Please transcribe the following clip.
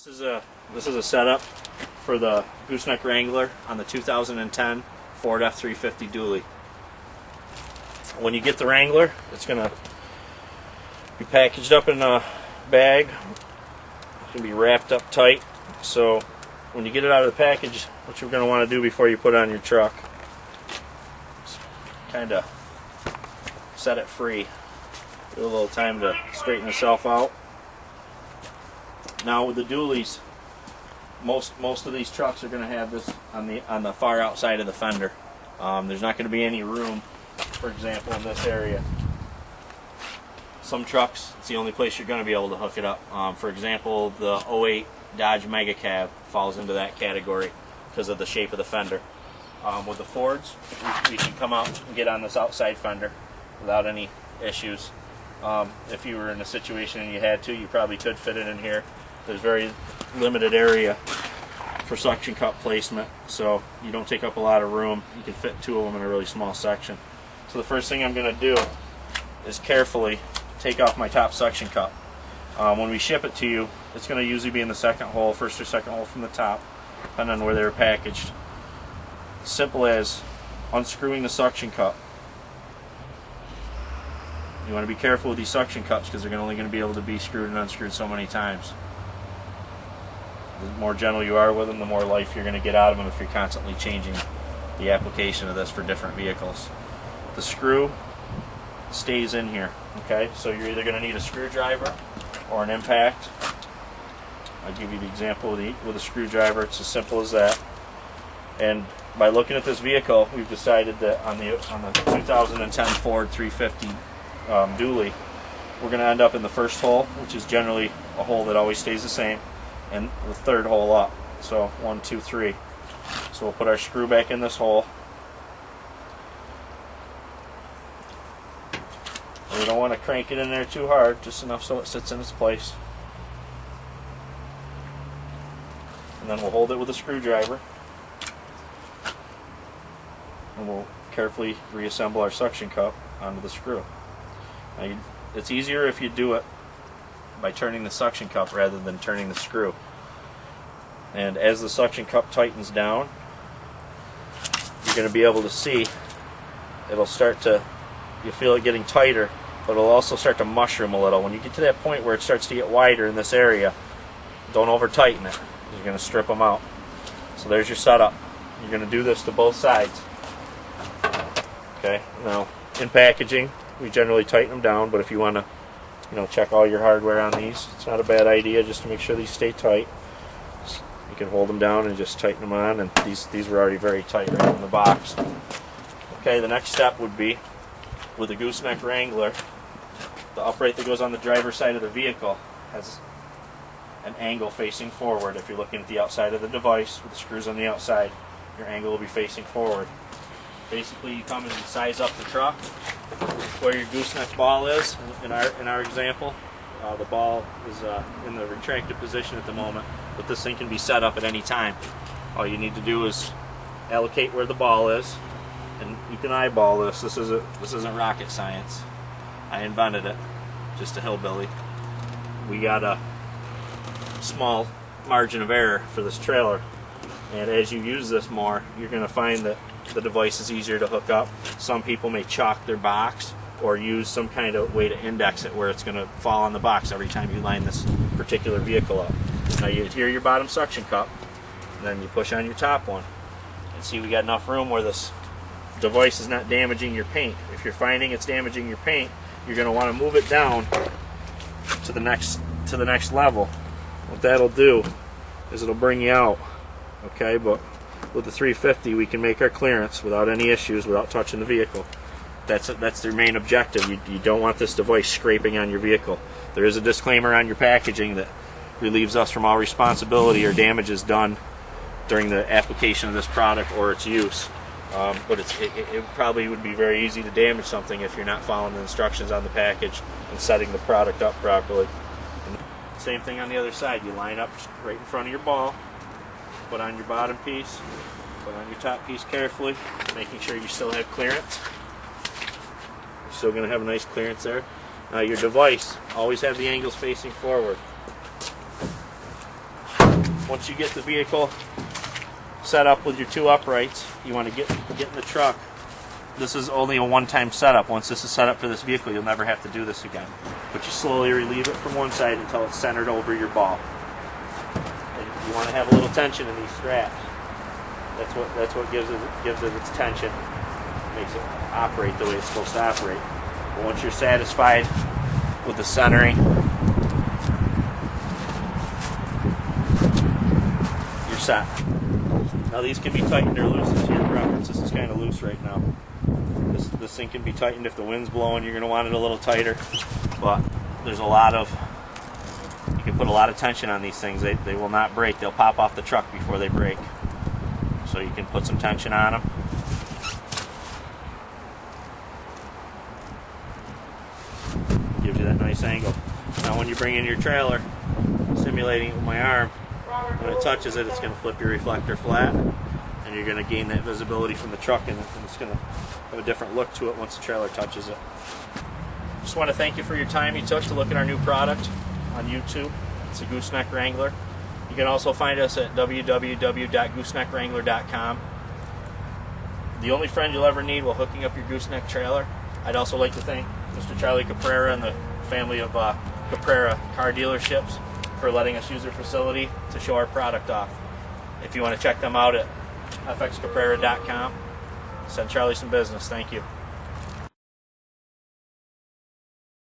This is a setup for the Gooseneck Wrangler on the 2010 Ford F-350 dually. When you get the Wrangler, it's going to be packaged up in a bag. It's going to be wrapped up tight. So when you get it out of the package, what you're going to want to do before you put it on your truck is kind of set it free. Give it a little time to straighten itself out. Now with the dualies, most of these trucks are going to have this on the far outside of the fender. There's not going to be any room, for example, in this area. Some trucks, it's the only place you're going to be able to hook it up. For example, the 08 Dodge Mega Cab falls into that category because of the shape of the fender. With the Fords, we can come out and get on this outside fender without any issues. If you were in a situation and you had to, you probably could fit it in here. There's very limited area for suction cup placement, so you don't take up a lot of room. You can fit two of them in a really small section. So the first thing I'm going to do is carefully take off my top suction cup. When we ship it to you, it's going to usually be in the second hole, first or second hole from the top, depending on where they're packaged. Simple as unscrewing the suction cup. You want to be careful with these suction cups because they're only going to be able to be screwed and unscrewed so many times. The more gentle you are with them, the more life you're going to get out of them if you're constantly changing the application of this for different vehicles. The screw stays in here, okay? So you're either going to need a screwdriver or an impact. I'll give you the example with a screwdriver. It's as simple as that. And by looking at this vehicle, we've decided that on the 2010 Ford 350 dually, we're going to end up in the first hole, which is generally a hole that always stays the same, and the third hole up. So 1, 2, 3. So we'll put our screw back in this hole. And we don't want to crank it in there too hard, just enough so it sits in its place. And then we'll hold it with a screwdriver. And we'll carefully reassemble our suction cup onto the screw. Now it's easier if you do it by turning the suction cup rather than turning the screw. And as the suction cup tightens down, you're going to be able to see it'll start to, you feel it getting tighter, but it'll also start to mushroom a little. When you get to that point where it starts to get wider in this area, don't over tighten it. You're going to strip them out. So there's your setup. You're going to do this to both sides. Okay, now in packaging, we generally tighten them down, but if you want to, check all your hardware on these, it's not a bad idea just to make sure these stay tight. You can hold them down and just tighten them on, and these were already very tight right in the box. Okay, the next step would be with the Gooseneck Wrangler, the upright that goes on the driver's side of the vehicle has an angle facing forward. If you're looking at the outside of the device with the screws on the outside, your angle will be facing forward. Basically, you come and size up the truck where your gooseneck ball is. In our example, the ball is in the retracted position at the moment, but this thing can be set up at any time. All you need to do is allocate where the ball is, and you can eyeball this. This isn't rocket science. I invented it, just a hillbilly. We got a small margin of error for this trailer, and as you use this more, you're going to find that the device is easier to hook up. Some people may chalk their box or use some kind of way to index it where it's going to fall on the box every time you line this particular vehicle up. Now you adhere your bottom suction cup, and then you push on your top one. And see, we got enough room where this device is not damaging your paint. If you're finding it's damaging your paint, you're going to want to move it down to the next level. What that'll do is it'll bring you out. Okay, but with the 350 we can make our clearance without any issues, without touching the vehicle. That's their main objective. You don't want this device scraping on your vehicle. There is a disclaimer on your packaging that relieves us from all responsibility or damages done during the application of this product or its use. But it probably would be very easy to damage something if you're not following the instructions on the package and setting the product up properly. And same thing on the other side. You line up right in front of your ball, put on your bottom piece, put on your top piece carefully, making sure you still have clearance. You're still going to have a nice clearance there. Now your device, always have the angles facing forward. once you get the vehicle set up with your 2 uprights, you want to get in the truck. This is only a one-time setup. Once this is set up for this vehicle, you'll never have to do this again. But you slowly relieve it from one side until it's centered over your ball. And you want to have a little tension in these straps. That's what gives it its tension. Makes it operate the way it's supposed to operate. But once you're satisfied with the centering, you're set. Now these can be tightened or loosened to your preference. This is kind of loose right now. This thing can be tightened if the wind's blowing. You're going to want it a little tighter. But there's you can put a lot of tension on these things. They will not break. They'll pop off the truck before they break. So you can put some tension on them. Gives you that nice angle. Now when you bring in your trailer, simulating it with my arm, when it touches it, it's going to flip your reflector flat, and you're going to gain that visibility from the truck, and it's going to have a different look to it once the trailer touches it. Just want to thank you for your time you took to look at our new product on YouTube. It's a Gooseneck Wrangler. You can also find us at www.gooseneckwrangler.com. The only friend you'll ever need while hooking up your gooseneck trailer. I'd also like to thank Mr. Charlie Caprera and the family of Caprera car dealerships for letting us use their facility to show our product off. If you want to check them out at fxcaprera.com, send Charlie some business. Thank you.